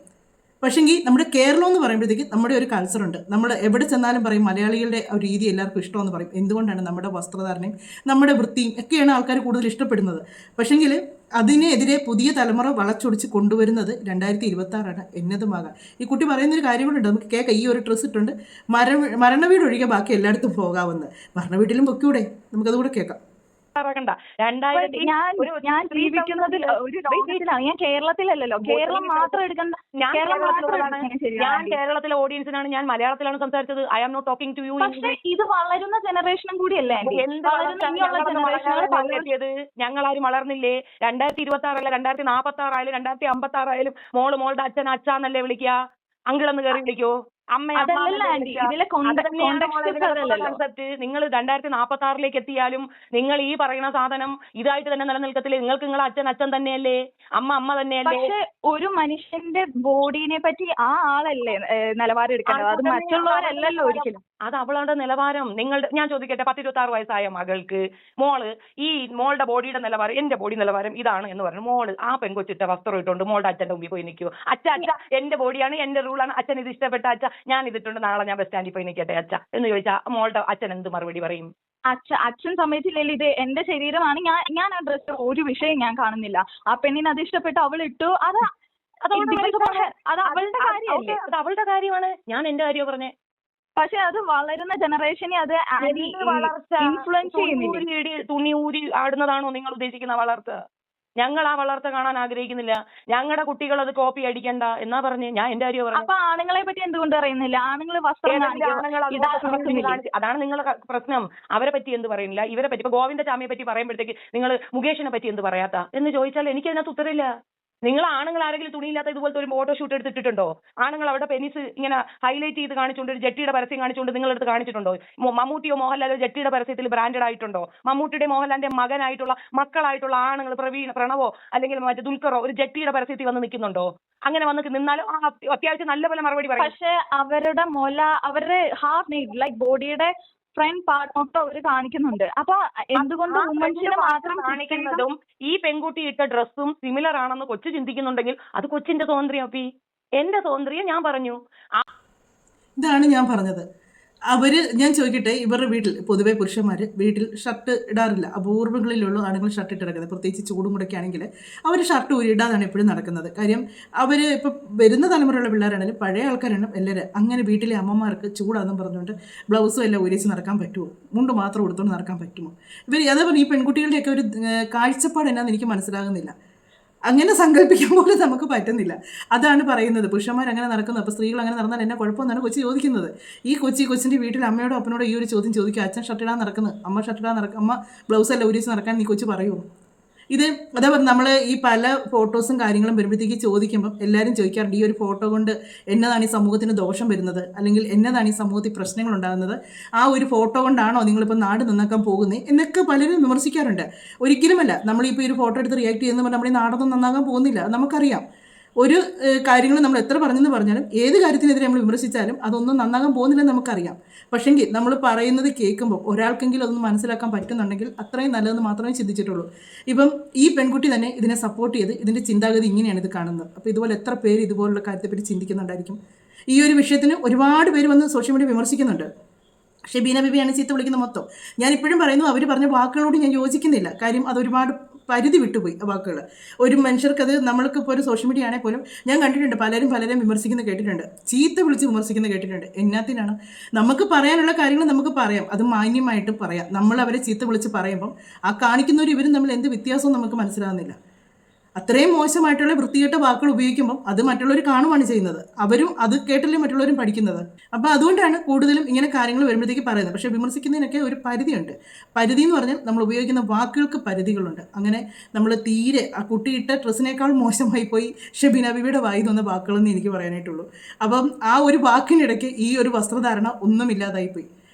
പക്ഷെങ്കിൽ നമ്മുടെ കേരളം എന്ന് പറയുമ്പോഴത്തേക്ക് നമ്മുടെ ഒരു കൾച്ചറുണ്ട്. നമ്മൾ എവിടെ ചെന്നാലും പറയും മലയാളികളുടെ ഒരു രീതി എല്ലാവർക്കും ഇഷ്ടമെന്ന് പറയും. എന്തുകൊണ്ടാണ്? നമ്മുടെ വസ്ത്രധാരണയും നമ്മുടെ വൃത്തിയും ഒക്കെയാണ് ആൾക്കാർ കൂടുതൽ ഇഷ്ടപ്പെടുന്നത്. പക്ഷെങ്കിൽ അതിനെതിരെ പുതിയ തലമുറ വളച്ചൊടിച്ച് കൊണ്ടുവരുന്നത് 2026 എന്നതുമാകാം. ഈ കുട്ടി പറയുന്നൊരു കാര്യം കൂടെ ഉണ്ട്, നമുക്ക് കേൾക്കാം. ഈ ഒരു ഡ്രസ്സ് ഇട്ടുണ്ട് മരണവീട് ഒഴികെ ബാക്കി എല്ലായിടത്തും പോകാമെന്ന്. മരണവീട്ടിലും പൊക്കൂടെ? നമുക്കതുകൂടെ കേൾക്കാം. ഞാൻ ജീവിക്കുന്നതിൽ ഒരു ലോകത്തിലാണ്. ഞാൻ കേരളത്തിലല്ലല്ലോ. കേരളം മാത്രം എടുക്കണ്ട. ഞാൻ കേരളത്തിലെ ഓഡിയൻസിനാണ്, ഞാൻ മലയാളത്തിലാണ് സംസാരിച്ചത്. I am not talking to you. പക്ഷേ ഇത് വളരുന്ന ജനറേഷനും കൂടിയല്ലേ? ഞങ്ങളാരും വളർന്നില്ലേ? 2026 2046 ആയാലും 2056 ആയാലും മോളുടെ അച്ഛൻ അച്ഛന്നല്ലേ വിളിക്കുക? അങ്കിളെന്ന് കയറി വിളിക്കോ? കൺസെപ്റ്റ് നിങ്ങൾ 2046 എത്തിയാലും നിങ്ങൾ ഈ പറയുന്ന സാധനം ഇതായിട്ട് തന്നെ നിലനിൽക്കത്തില്ലേ? നിങ്ങൾക്ക് നിങ്ങളെ അച്ഛൻ തന്നെയല്ലേ, അമ്മ തന്നെയല്ലേ? പക്ഷെ ഒരു മനുഷ്യന്റെ ബോഡീനെ പറ്റി ആ ആളല്ലേ നിലവാരം എടുക്കേണ്ടത്, അത് മറ്റുള്ളവരല്ലല്ലോ ഒരിക്കലും. അത് അവളുടെ നിലവാരം. ഞാൻ ചോദിക്കട്ടെ, 10-26 വയസ്സായ മകൾക്ക് മോളുടെ ബോഡിയുടെ നിലവാരം, എന്റെ ബോഡി നിലവാരം ഇതാണ് എന്ന് പറഞ്ഞു മോള് ആ പെൺകൊച്ചിട്ട വസ്ത്രം ഇട്ടുകൊണ്ട് മോളുടെ അച്ഛന്റെ മുമ്പിൽ പോയി നിൽക്കുവോ? അച്ഛ എന്റെ ബോഡിയാണ്, എന്റെ റൂളാണ്, അച്ഛൻ ഇത് ഇഷ്ടപ്പെട്ട അച്ഛ, ഞാൻ ഇതിട്ടുണ്ട്, നാളെ ഞാൻ ബസ് സ്റ്റാൻഡിൽ പോയി നിൽക്കട്ടെ അച്ഛ എന്ന് ചോദിച്ചാൽ മോളുടെ അച്ഛൻ എന്ത് മറുപടി പറയും? അച്ഛൻ സമ്മതിച്ചില്ലല്ലോ, ഇത് എന്റെ ശരീരമാണ്, ഞാൻ ആ ഡ്രസ്സ് ഒരു വിഷയം ഞാൻ കാണുന്നില്ല. ആ പെണ്ണിന് അത് ഇഷ്ടപ്പെട്ടു, അവൾ ഇട്ടു, അത് അവളുടെ കാര്യമല്ലേ? അത് അവളുടെ കാര്യമാണ്. ഞാൻ എന്റെ കാര്യമാണ് പറഞ്ഞേ. പക്ഷെ അത് വളരുന്ന ജനറേഷനെ അത് ഇൻഫ്ലുവൻസ് ചെയ്യുന്നില്ല. തുണി ഊരി ആടുന്നതാണോ നിങ്ങൾ ഉദ്ദേശിക്കുന്ന വളർച്ച? ഞങ്ങൾ ആ വളർച്ച കാണാൻ ആഗ്രഹിക്കുന്നില്ല. ഞങ്ങളുടെ കുട്ടികൾ അത് കോപ്പി അടിക്കണ്ട എന്നാ പറഞ്ഞ്. ഞാൻ എന്റെ കാര്യം പറഞ്ഞു. അപ്പൊ ആണുങ്ങളെ പറ്റി എന്തുകൊണ്ട് പറയുന്നില്ല? ആണുങ്ങൾ വസ്ത്രം അതാണ് നിങ്ങളുടെ പ്രശ്നം. അവരെ പറ്റി എന്ത് പറയുന്നില്ല, ഇവരെ പറ്റി. ഇപ്പൊ ഗോവിന്ദചാമിയെ പറ്റി പറയുമ്പോഴത്തേക്ക് നിങ്ങൾ മുകേഷിനെ പറ്റി എന്ത് പറയാത്ത എന്ന് ചോദിച്ചാൽ എനിക്ക് അതിനകത്ത് ഉത്തരവില്ല. നിങ്ങൾ ആണുങ്ങൾ ആരെങ്കിലും തുണിയില്ലാത്ത ഇതുപോലത്തെ ഒരു ഫോട്ടോ ഷൂട്ട് എടുത്തിട്ടുണ്ടോ? ആണുങ്ങൾ അവിടെ പെനിസ് ഇങ്ങനെ ഹൈലൈറ്റ് ചെയ്ത് കാണിച്ചുകൊണ്ട് ഒരു ജെട്ടിയുടെ പരസ്യം കാണിച്ചുകൊണ്ട് നിങ്ങളെടുത്ത് കാണിച്ചിട്ടുണ്ടോ? മമ്മൂട്ടിയോ മോഹൻലാലോ ജെട്ടിയുടെ പരസ്യത്തിൽ ബ്രാൻഡഡ് ആയിട്ടുണ്ടോ? മമ്മൂട്ടിയുടെ മോഹൻലാലിന്റെ മക്കളായിട്ടുള്ള ആണുങ്ങൾ പ്രണവോ അല്ലെങ്കിൽ മറ്റേ ദുൽഖറോ ഒരു ജെട്ടിയുടെ പരസ്യത്തിൽ വന്ന് നിൽക്കുന്നുണ്ടോ? അങ്ങനെ വന്ന് നിന്നാലും അത്യാവശ്യം നല്ലപോലെ മറുപടി പറയും. പക്ഷെ അവരുടെ അവരുടെ ഹാഫ് നെയ്ഡ് ലൈക്ക് ബോഡിയുടെ ഫ്രണ്ട് പാർട്ട് മൊത്തം അവർ കാണിക്കുന്നുണ്ട്. അപ്പൊ എന്തുകൊണ്ട് വുമൻസിനെ മാത്രം കാണിക്കുന്നതും ഈ പെൺകുട്ടി ഇട്ട ഡ്രസ്സും സിമിലർ ആണെന്ന് കൊച്ചു ചിന്തിക്കുന്നുണ്ടെങ്കിൽ അത് കൊച്ചിന്റെ സ്വാതന്ത്ര്യം. അപ്പി എന്റെ സ്വാതന്ത്ര്യം ഞാൻ പറഞ്ഞു. ഇതാണ് ഞാൻ പറഞ്ഞത്. ഞാൻ ചോദിക്കട്ടെ, ഇവരുടെ വീട്ടിൽ പൊതുവെ പുരുഷന്മാർ വീട്ടിൽ ഷർട്ട് ഇടാറില്ല. അപൂർവങ്ങളിലുള്ള ആണുങ്ങൾ ഷർട്ട് ഇട്ട് നടക്കുന്നത്. പ്രത്യേകിച്ച് ചൂടും കൂടെയൊക്കെ ആണെങ്കിൽ അവർ ഷർട്ട് ഊരിടാതാണ് എപ്പോഴും നടക്കുന്നത്. കാര്യം അവർ ഇപ്പോൾ വരുന്ന തലമുറയുള്ള പിള്ളേരാണെങ്കിലും പഴയ ആൾക്കാരാണ് എല്ലാവരും. അങ്ങനെ വീട്ടിലെ അമ്മമാർക്ക് ചൂടാണെന്നും പറഞ്ഞുകൊണ്ട് ബ്ലൗസും എല്ലാം ഊരിച്ച് നടക്കാൻ പറ്റുമോ? മുണ്ട് മാത്രം കൊടുത്തുകൊണ്ട് നടക്കാൻ പറ്റുമോ? അതേപോലെ ഈ പെൺകുട്ടികളുടെയൊക്കെ ഒരു കാഴ്ചപ്പാട് എന്നാന്ന് എനിക്ക് മനസ്സിലാകുന്നില്ല. അങ്ങനെ സങ്കല്പിക്കാൻ പോലും നമുക്ക് പറ്റുന്നില്ല. അതാണ് പറയുന്നത്, പുരുഷന്മാർ അങ്ങനെ നടക്കുന്നു, അപ്പോൾ സ്ത്രീകൾ അങ്ങനെ നടന്നാൽ എന്നെ കുഴപ്പമെന്നാണ് കൊച്ചി ചോദിക്കുന്നത്. ഈ കൊച്ചിൻ്റെ വീട്ടിൽ അമ്മയോടോ അപ്പനോടോ ഈ ഒരു ചോദ്യം ചോദിക്കുക, അച്ഛൻ ഷർട്ടിടാൻ നടക്കുന്നത്, അമ്മ ബ്ലൗസ് എല്ലാം ഊരിച്ച് നടക്കാൻ നീ കൊച്ചു പറയുമോ? അതേപോലെ നമ്മൾ ഈ പല ഫോട്ടോസും കാര്യങ്ങളും വരുമ്പോഴത്തേക്ക് ചോദിക്കുമ്പം എല്ലാവരും ചോദിക്കാറുണ്ട്, ഈ ഒരു ഫോട്ടോ കൊണ്ട് എന്നതാണ് ഈ സമൂഹത്തിന് ദോഷം വരുന്നത്, അല്ലെങ്കിൽ എന്നതാണ് ഈ സമൂഹത്തിൽ പ്രശ്നങ്ങൾ ഉണ്ടാകുന്നത്, ആ ഒരു ഫോട്ടോ കൊണ്ടാണോ നിങ്ങളിപ്പോൾ നാട് നന്നാക്കാൻ പോകുന്നത് എന്നൊക്കെ പലരും വിമർശിക്കാറുണ്ട്. ഒരിക്കലുമല്ല. നമ്മളിപ്പോൾ ഈ ഒരു ഫോട്ടോ എടുത്ത് റിയാക്ട് ചെയ്യുമ്പോൾ നമ്മൾ ഈ നാടൊന്നും നന്നാകാൻ പോകുന്നില്ല, നമുക്കറിയാം. ഒരു കാര്യങ്ങൾ നമ്മൾ എത്ര പറഞ്ഞെന്ന് പറഞ്ഞാലും ഏത് കാര്യത്തിനെതിരെ നമ്മൾ വിമർശിച്ചാലും അതൊന്നും നന്നാകാൻ പോകുന്നില്ലെന്ന് നമുക്കറിയാം. പക്ഷെങ്കിൽ നമ്മൾ പറയുന്നത് കേൾക്കുമ്പോൾ ഒരാൾക്കെങ്കിലും അതൊന്നും മനസ്സിലാക്കാൻ പറ്റുന്നുണ്ടെങ്കിൽ അത്രയും നല്ലതെന്ന് മാത്രമേ ചിന്തിച്ചിട്ടുള്ളൂ. ഇപ്പം ഈ പെൺകുട്ടി തന്നെ ഇതിനെ സപ്പോർട്ട് ചെയ്ത് ഇതിൻ്റെ ചിന്താഗതി ഇങ്ങനെയാണ് ഇത് കാണുന്നത്. അപ്പോൾ ഇതുപോലെ എത്ര പേര് ഇതുപോലുള്ള കാര്യത്തെപ്പറ്റി ചിന്തിക്കുന്നുണ്ടായിരിക്കും. ഈ ഒരു വിഷയത്തിന് ഒരുപാട് പേര് വന്ന് സോഷ്യൽ മീഡിയ വിമർശിക്കുന്നുണ്ട്. ഷെബീന ബിബിയാണ് ചീത്ത വിളിക്കുന്ന മൊത്തം. ഞാനിപ്പോഴും പറയുന്നു, അവർ പറഞ്ഞ വാക്കുകളോട് ഞാൻ യോജിക്കുന്നില്ല. കാര്യം അതൊരുപാട് പരിധി വിട്ടുപോയി ആ വാക്കുകൾ. ഒരു മനുഷ്യർക്കത്, നമ്മൾക്കിപ്പോൾ ഒരു സോഷ്യൽ മീഡിയ ആണെങ്കിൽ പോലും ഞാൻ കണ്ടിട്ടുണ്ട് പലരും വിമർശിക്കുന്നത് കേട്ടിട്ടുണ്ട്, ചീത്ത വിളിച്ച് വിമർശിക്കുന്നത് കേട്ടിട്ടുണ്ട്. എന്നാത്തിനാണ്? നമുക്ക് പറയാനുള്ള കാര്യങ്ങൾ നമുക്ക് പറയാം, അത് മാന്യമായിട്ട് പറയാം. നമ്മൾ അവരെ ചീത്ത വിളിച്ച് പറയുമ്പം ആ കാണിക്കുന്നവർ ഇവരും തമ്മിൽ എന്ത് വ്യത്യാസവും നമുക്ക് മനസ്സിലാകുന്നില്ല. അത്രയും മോശമായിട്ടുള്ള വൃത്തികെട്ട വാക്കുകൾ ഉപയോഗിക്കുമ്പം അത് മറ്റുള്ളവർ കാണുവാണ് ചെയ്യുന്നത്. അവരും അത് കേട്ടല്ലേ മറ്റുള്ളവരും പഠിക്കുന്നത്. അപ്പോൾ അതുകൊണ്ടാണ് കൂടുതലും ഇങ്ങനെ കാര്യങ്ങൾ വരുമ്പോഴത്തേക്ക് പറയുന്നത്. പക്ഷേ വിമർശിക്കുന്നതിനൊക്കെ ഒരു പരിധിയുണ്ട്. പരിധി എന്ന് പറഞ്ഞാൽ നമ്മൾ ഉപയോഗിക്കുന്ന വാക്കുകൾക്ക് പരിധികളുണ്ട്. അങ്ങനെ നമ്മൾ തീരെ ആ കുട്ടിയിട്ട ഡ്രസ്സിനേക്കാൾ മോശമായി പോയി ഷെബീന ബിബിയുടെ വായിൽ വന്ന വാക്കുകളെന്ന് എനിക്ക് പറയാനായിട്ടുള്ളൂ. അപ്പം ആ ഒരു വാക്കിനിടയ്ക്ക് ഈ ഒരു വസ്ത്രധാരണ ഒന്നുമില്ലാതായിപ്പോയി.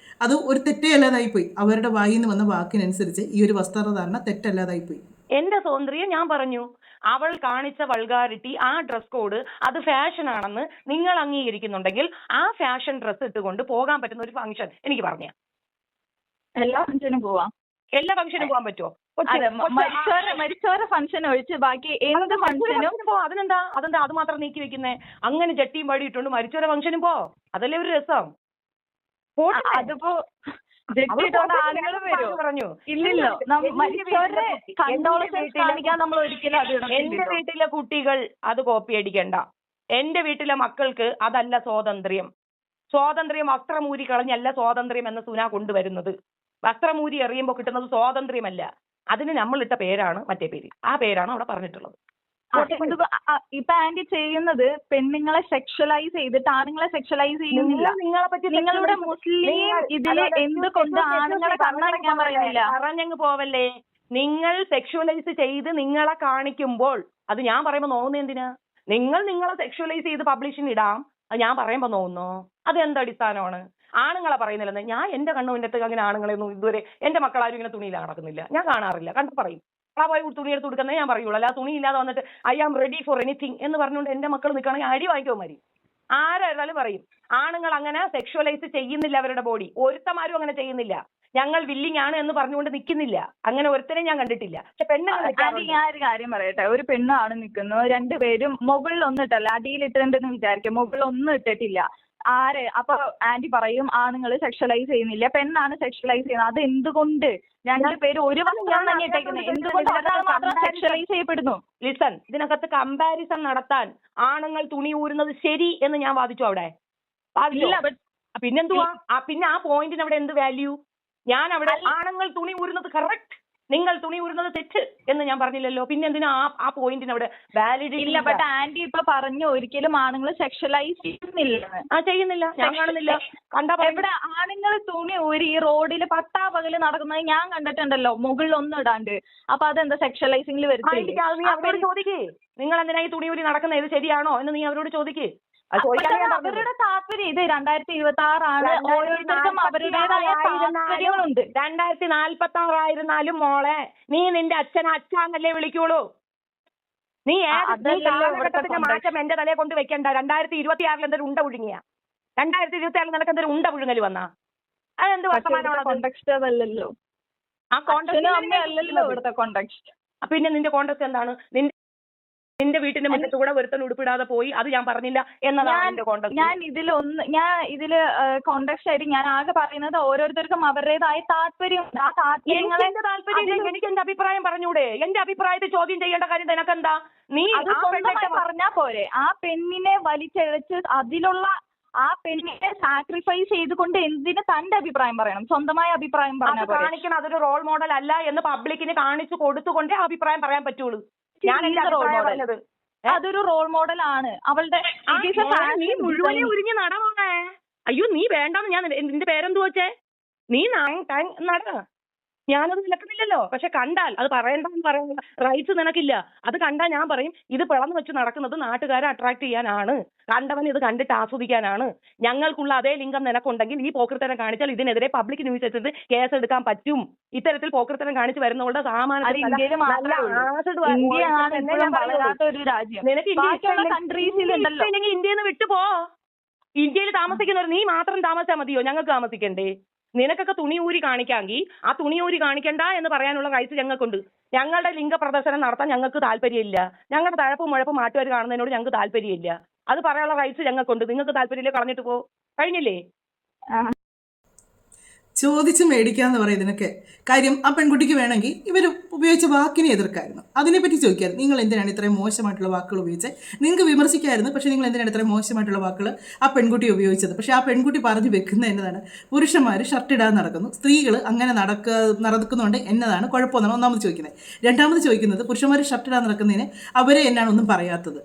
അത് ഒരു തെറ്റേ അല്ലാതായിപ്പോയി. അവരുടെ വായിൽ നിന്ന് വന്ന വാക്കിനനുസരിച്ച് ഈ ഒരു വസ്ത്രധാരണ തെറ്റല്ലാതായിപ്പോയി. എന്റെ സ്വാതന്ത്ര്യം ഞാൻ പറഞ്ഞു. അവൾ കാണിച്ച വൾഗാരിറ്റി, ആ ഡ്രസ് കോഡ് അത് ഫാഷൻ ആണെന്ന് നിങ്ങൾ അംഗീകരിക്കുന്നുണ്ടെങ്കിൽ ആ ഫാഷൻ ഡ്രസ് ഇട്ടുകൊണ്ട് പോകാൻ പറ്റുന്ന ഒരു ഫംഗ്ഷൻ എനിക്ക് പറഞ്ഞു. എല്ലാ ഫംഗ്ഷനും പോവാം. എല്ലാ ഫംഗ്ഷനും പോകാൻ പറ്റുമോ? മരിച്ചവരെ ഫംഗ്ഷൻ ഒഴിച്ച് ബാക്കി എന്ത് ഫംഗ്ഷനും അതെന്താ അത് മാത്രം നീക്കി വെക്കുന്നേ? അങ്ങനെ ജട്ടിയും പാടി ഇട്ടുകൊണ്ട് മരിച്ചവരെ ഫംഗ്ഷനും പോ, അതല്ലേ ഒരു രസം. അതിപ്പോ എന്റെ വീട്ടിലെ കുട്ടികൾ അത് കോപ്പി അടിക്കണ്ട. എന്റെ വീട്ടിലെ മക്കൾക്ക് അതല്ല സ്വാതന്ത്ര്യം. വസ്ത്രമൂരി കളഞ്ഞല്ല സ്വാതന്ത്ര്യം എന്ന സുന കൊണ്ടുവരുന്നത്. വസ്ത്രമൂരി എറിയുമ്പോൾ കിട്ടുന്നത് സ്വാതന്ത്ര്യമല്ല. അതിന് നമ്മളിട്ട പേരാണ് മറ്റേ പേര്. ആ പേരാണ് അവിടെ പറഞ്ഞിട്ടുള്ളത്. ഇപ്പൊ ആന്റി ചെയ്യുന്നത് പെണ്ണുങ്ങളെ സെക്ഷലൈസ് ചെയ്തിട്ട് ആണുങ്ങളെ സെക്ഷലൈസ് ചെയ്യുന്നില്ല. നിങ്ങളുടെ മുസ്ലിം ഇതില് എന്തുകൊണ്ട് ആണുങ്ങളെ കണ്ണടക്കാൻ പറയുന്നില്ല? പറഞ്ഞങ്ങ് പോവല്ലേ. നിങ്ങൾ സെക്ഷുവലൈസ് ചെയ്ത് നിങ്ങളെ കാണിക്കുമ്പോൾ അത് ഞാൻ പറയുമ്പോ നോവുന്ന എന്തിനാ? നിങ്ങളെ സെക്ഷുവലൈസ് ചെയ്ത് പബ്ലിഷിന് ഇടാം, അത് ഞാൻ പറയുമ്പോ നോവുന്നോ? അത് എന്ത് അടിസ്ഥാനമാണ്? ആണുങ്ങളെ പറയുന്നില്ലെന്ന്. ഞാൻ എന്റെ കണ്ണുവിന്റെ അടുത്ത് അങ്ങനെ ആണുങ്ങളെയൊന്നും ഇതുവരെ എന്റെ മക്കളാരും ഇങ്ങനെ തുണിയില്ല നടക്കുന്നില്ല, ഞാൻ കാണാറില്ല. കണ്ടു പറയും, പോയി തുണി എടുത്ത് കൊടുക്കുന്നേ ഞാൻ പറയുള്ളൂ. അല്ല തുണി ഇല്ലാതെ വന്നിട്ട് I am ready for anything എന്ന് പറഞ്ഞുകൊണ്ട് എന്റെ മക്കൾ നിൽക്കുകയാണെങ്കിൽ അടി വാങ്ങിക്കോ മതി. ആരായിരുന്നാലും പറയും ആണുങ്ങൾ അങ്ങനെ സെക്ഷുവലൈസ് ചെയ്യുന്നില്ല അവരുടെ ബോഡി. ഒരുത്തമാരും അങ്ങനെ ചെയ്യുന്നില്ല. ഞങ്ങൾ വില്ലിങ് ആണ് എന്ന് പറഞ്ഞുകൊണ്ട് നിൽക്കുന്നില്ല. അങ്ങനെ ഒരുത്തനെ ഞാൻ കണ്ടിട്ടില്ല. പക്ഷെ പെണ്ണുങ്ങൾ ഞാൻ ഒരു കാര്യം പറയട്ടെ, ഒരു പെണ്ണാണ് നിൽക്കുന്നു, രണ്ടുപേരും മുകളിൽ ഒന്നിട്ടല്ല അടിയിലിട്ടുണ്ടെന്ന് വിചാരിക്കും, മുകളിൽ ഒന്നും ഇട്ടിട്ടില്ല. അപ്പൊ ആന്റി പറയും ആണുങ്ങൾ സെക്ഷലൈസ് ചെയ്യുന്നില്ല, പെണ്ണാണ് സെക്ഷലൈസ് ചെയ്യുന്നത്. അത് എന്തുകൊണ്ട്? രണ്ടുപേരും ഒരു വസ്ത്രം തന്നെ ഇട്ടേക്കുന്നത്, എന്തുകൊണ്ട് മാത്രം സെക്ഷലൈസ് ചെയ്യപ്പെടുന്നു? ലിസൺ, ഇതിനകത്ത് കമ്പാരിസൺ നടത്താൻ ആണുങ്ങൾ തുണി ഊരുന്നത് ശരി എന്ന് ഞാൻ വാദിച്ചു. അവിടെ പിന്നെന്തുവാ? പിന്നെ ആ പോയിന്റിന് അവിടെ എന്ത് വാല്യൂ? ഞാൻ അവിടെ ആണുങ്ങൾ തുണി ഊരുന്നത് കറക്റ്റ്, നിങ്ങൾ തുണി ഊരുന്നത് തെറ്റ് എന്ന് ഞാൻ പറഞ്ഞില്ലല്ലോ. പിന്നെ എന്തിനാ ആ പോയിന്റിന് അവിടെ വാലിഡിറ്റി ഇല്ല. ബട്ട് ആന്റി ഇപ്പൊ പറഞ്ഞു ഒരിക്കലും ആണുങ്ങൾ സെക്ഷലൈസ് ചെയ്യുന്നില്ല. ചെയ്യുന്നില്ല, ഞാൻ കാണുന്നില്ല. എവിടെ ആണുങ്ങൾ തുണി ഊരി ഈ റോഡിൽ പട്ടാപകല് നടക്കുന്നത് ഞാൻ കണ്ടിട്ടുണ്ടല്ലോ, മുകളിലൊന്നും ഇടാണ്ട്. അപ്പൊ അതെന്താ സെക്ഷലൈസിംഗിൽ വരുത്തില്ല? നീ അവരോട് ചോദിക്കേ, നിങ്ങൾ എന്തിനാ ഈ തുണി ഊരി നടക്കുന്നത്, ഇത് ശരിയാണോ എന്ന് നീ അവരോട് ചോദിക്കേ. അവരുടെ താല്പര്യം ഇത് 2026 ആണ്. ഓരോരുത്തർക്കും അവരുടേതായ താല്പര്യങ്ങളുണ്ട്. 2046 ആയിരുന്നാലും മോളെ നീ നിന്റെ അച്ഛനെ അച്ഛാന്നല്ലേ വിളിക്കുള്ളൂ. നീ കാലഘട്ടത്തിന്റെ മാറ്റം എന്റെ തലയെ കൊണ്ട് വെക്കണ്ട. 2026 എന്തൊരു ഉണ്ട പുഴുങ്ങിയ 2026 നിനക്ക് എന്തൊരു ഉണ്ട പുഴുങ്ങൽ വന്നാ അതെന്ത് കോണ്ടെക്സ്റ്റ് അതല്ലല്ലോ. ആ കോണ്ടെക്സ്റ്റ് അല്ലല്ലോ ഇവിടുത്തെ കോണ്ടെക്സ്റ്റ്. പിന്നെ നിന്റെ കോണ്ടെക്സ്റ്റ് എന്താണ്? നിന്റെ വീട്ടിന്റെ മുറ്റത്ത് കൂടെ ഒരുത്തൻ ഉടുപ്പിടാതെ പോയി, അത് ഞാൻ പറഞ്ഞില്ല എന്നതാണ് ഞാൻ ഇതില് കോണ്ടെക്സ്റ്റ് ആയിട്ട് ഞാൻ ആകെ പറയുന്നത് ഓരോരുത്തർക്കും അവരുടേതായ താല്പര്യമുണ്ട്. ആ താല്പര്യങ്ങളെ എനിക്ക് എന്റെ അഭിപ്രായം പറഞ്ഞൂടെ? എന്റെ അഭിപ്രായത്തെ ചോദ്യം ചെയ്യേണ്ട കാര്യം നിനക്കെന്താ? നീ പറഞ്ഞാ പോരെ? ആ പെണ്ണിനെ വലിച്ചഴച്ച് അതിലുള്ള ആ പെണ്ണിനെ സാക്രിഫൈസ് ചെയ്തുകൊണ്ട് എന്തിന് തന്റെ അഭിപ്രായം പറയണം? സ്വന്തമായ അഭിപ്രായം കാണിക്കണം. അതൊരു റോൾ മോഡൽ അല്ല എന്ന് പബ്ലിക്കിന് കാണിച്ചു കൊടുത്തുകൊണ്ടേ അഭിപ്രായം പറയാൻ പറ്റുള്ളൂ. അതൊരു റോൾ മോഡൽ ആണ് അവളുടെ. നീ മുഴുവനെ ഉരിഞ്ഞ് നടന്നേ. അയ്യോ നീ വേണ്ടെന്ന് ഞാൻ നിന്റെ പേരെന്തു വെച്ചേ? നീ നട. ഞാനത് വിലക്കുന്നില്ലല്ലോ. പക്ഷെ കണ്ടാൽ അത് പറയണ്ടെന്ന് പറയാനുള്ള റൈറ്റ്സ് നിനക്കില്ല. അത് കണ്ടാൽ ഞാൻ പറയും ഇത് പിളർന്നു വെച്ച് നടക്കുന്നത് നാട്ടുകാരെ അട്രാക്ട് ചെയ്യാനാണ്, കണ്ടവൻ ഇത് കണ്ടിട്ട് ആസ്വദിക്കാനാണ്. ഞങ്ങൾക്കുള്ള അതേ ലിംഗം നിനക്കുണ്ടെങ്കിൽ ഈ പോക്കൃത്തരം കാണിച്ചാൽ ഇതിനെതിരെ പബ്ലിക് ന്യൂസ് എടുത്തിട്ട് കേസ് എടുക്കാൻ പറ്റും. ഇത്തരത്തിൽ പോക്കൃത്തരം കാണിച്ച് വരുന്നവരുടെ നിനക്ക് ഇന്ത്യയിൽ നിന്ന് വിട്ടുപോ. ഇന്ത്യയിൽ താമസിക്കുന്നവർ നീ മാത്രം താമസിച്ചാൽ മതിയോ? ഞങ്ങൾക്ക് താമസിക്കണ്ടേ? നിനക്കൊക്കെ തുണി ഊരി കാണിക്കാമെങ്കിൽ ആ തുണി ഊരി കാണിക്കണ്ട എന്ന് പറയാനുള്ള റൈറ്റ്സ് ഞങ്ങൾക്കുണ്ട്. ഞങ്ങളുടെ ലിംഗ പ്രദർശനം നടത്താൻ ഞങ്ങൾക്ക് താല്പര്യമില്ല. ഞങ്ങളുടെ തഴപ്പും മുഴപ്പും നാട്ടുകാർ കാണുന്നതിനോട് ഞങ്ങൾക്ക് താല്പര്യമില്ല. അത് പറയാനുള്ള റൈറ്റ്സ് ഞങ്ങൾക്കുണ്ട്. നിങ്ങൾക്ക് താല്പര്യമില്ല, കളഞ്ഞിട്ട് പോ. കഴിഞ്ഞില്ലേ? ചോദിച്ച് മേടിക്കാന്ന് പറയുന്നതിനൊക്കെ കാര്യം ആ പെൺകുട്ടിക്ക് വേണമെങ്കിൽ ഇവർ ഉപയോഗിച്ച വാക്കിനെ എതിർക്കായിരുന്നു. അതിനെപ്പറ്റി ചോദിക്കായിരുന്നു, നിങ്ങൾ എന്തിനാണ് ഇത്രയും മോശമായിട്ടുള്ള വാക്കുകൾ ഉപയോഗിച്ചത്? നിങ്ങൾക്ക് വിമർശിക്കായിരുന്നു, പക്ഷേ നിങ്ങൾ എന്തിനാണ് ഇത്രയും മോശമായിട്ടുള്ള വാക്കുകൾ ആ പെൺകുട്ടി ഉപയോഗിച്ചത്? പക്ഷേ ആ പെൺകുട്ടി പറഞ്ഞു വെക്കുന്നത് എന്നതാണ്, പുരുഷന്മാർ ഷർട്ട് ഇടാതെ നടക്കുന്നു, സ്ത്രീകൾ അങ്ങനെ നടക്കുന്നുണ്ട് എന്നതാണ് കുഴപ്പമെന്നാണ് ഒന്നാമത് ചോദിക്കുന്നത്. രണ്ടാമത് ചോദിക്കുന്നത്, പുരുഷന്മാർ ഷർട്ട് ഇടാതെ നടക്കുന്നതിന് അവരെ എന്നാണ് ഒന്നും പറയാത്തത്.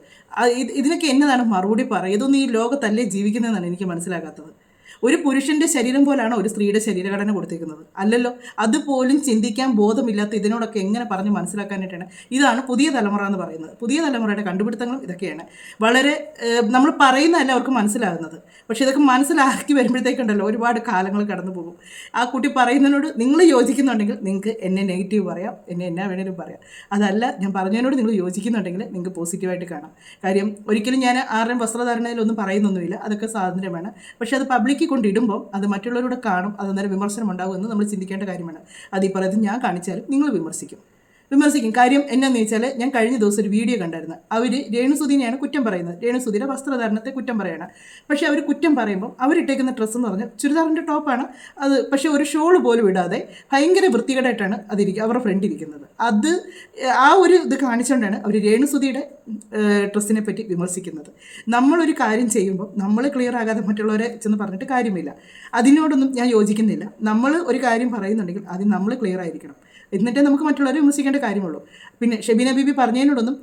ഇതിനൊക്കെ എന്നതാണ് മറുപടി പറയുക? ഇതൊന്നും ഈ ലോകത്തല്ലേ ജീവിക്കുന്നതെന്നാണ് എനിക്ക് മനസ്സിലാകാത്തത്. ഒരു പുരുഷന്റെ ശരീരം പോലാണ് ഒരു സ്ത്രീയുടെ ശരീരഘടന കൊടുത്തേക്കുന്നത്, അല്ലല്ലോ. അതുപോലും ചിന്തിക്കാൻ ബോധമില്ലാത്ത ഇതിനോടൊക്കെ എങ്ങനെ പറഞ്ഞ് മനസ്സിലാക്കാനായിട്ടാണ്? ഇതാണ് പുതിയ തലമുറ എന്ന് പറയുന്നത്. പുതിയ തലമുറയുടെ കണ്ടുപിടുത്തങ്ങളും ഇതൊക്കെയാണ്. വളരെ നമ്മൾ പറയുന്നതല്ല അവർക്ക് മനസ്സിലാകുന്നത്. പക്ഷെ ഇതൊക്കെ മനസ്സിലാക്കി വരുമ്പോഴത്തേക്കുണ്ടല്ലോ ഒരുപാട് കാലങ്ങൾ കടന്നു പോകും. ആ കുട്ടി പറയുന്നതിനോട് നിങ്ങൾ യോജിക്കുന്നുണ്ടെങ്കിൽ നിങ്ങൾക്ക് എന്നെ നെഗറ്റീവ് പറയാം, എന്നെ എന്നാ വേണേലും പറയാം. അതല്ല, ഞാൻ പറഞ്ഞതിനോട് നിങ്ങൾ യോജിക്കുന്നുണ്ടെങ്കിൽ നിങ്ങൾക്ക് പോസിറ്റീവായിട്ട് കാണാം. കാര്യം ഒരിക്കലും ഞാൻ ആരുടെയും വസ്ത്രധാരണയിലൊന്നും പറയുന്നൊന്നുമില്ല, അതൊക്കെ സ്വാതന്ത്ര്യമാണ്. പക്ഷെ അത് പബ്ലിക് കൊണ്ടിടുമ്പോൾ അത് മറ്റുള്ളവരോട് കാണും, അതൊന്നേരം വിമർശനം ഉണ്ടാകും എന്ന് നമ്മൾ ചിന്തിക്കേണ്ട കാര്യമാണ്. അത് ഈ പറയുന്നത് ഞാൻ കാണിച്ചാലും നിങ്ങൾ വിമർശിക്കും. കാര്യം എന്നാന്ന് വെച്ചാൽ, ഞാൻ കഴിഞ്ഞ ദിവസം ഒരു വീഡിയോ കണ്ടായിരുന്നു. അവർ രേണുസുധീനെയാണ് കുറ്റം പറയുന്നത്. രേണുസുധിയുടെ വസ്ത്രധാരണത്തെ കുറ്റം പറയണം. പക്ഷേ അവർ കുറ്റം പറയുമ്പോൾ അവരിട്ടേക്കുന്ന ഡ്രസ്സ് എന്ന് പറഞ്ഞാൽ ചുരിദാറിൻ്റെ ടോപ്പാണ് അത്. പക്ഷേ ഒരു ഷോള് പോലും ഇടാതെ ഭയങ്കര വൃത്തികേടായിട്ടാണ് അവരുടെ ഫ്രണ്ട് ഇരിക്കുന്നത്. അത് ആ ഒരു ഇത് കാണിച്ചുകൊണ്ടാണ് അവർ രേണുസുധിയുടെ ഡ്രസ്സിനെ പറ്റി വിമർശിക്കുന്നത്. നമ്മളൊരു കാര്യം ചെയ്യുമ്പോൾ നമ്മൾ ക്ലിയർ ആകാതെ മറ്റുള്ളവരെ ചെന്ന് പറഞ്ഞിട്ട് കാര്യമില്ല. അതിനോടൊന്നും ഞാൻ യോജിക്കുന്നില്ല. നമ്മൾ ഒരു കാര്യം പറയുന്നുണ്ടെങ്കിൽ അതിന് നമ്മൾ ക്ലിയർ ആയിരിക്കണം, എന്നിട്ടേ നമുക്ക് മറ്റുള്ളവരെ വിമർശിക്കേണ്ട കാര്യമുള്ളൂ. പിന്നെ ഷെബീന ബീബി പറഞ്ഞതിനോടൊന്നും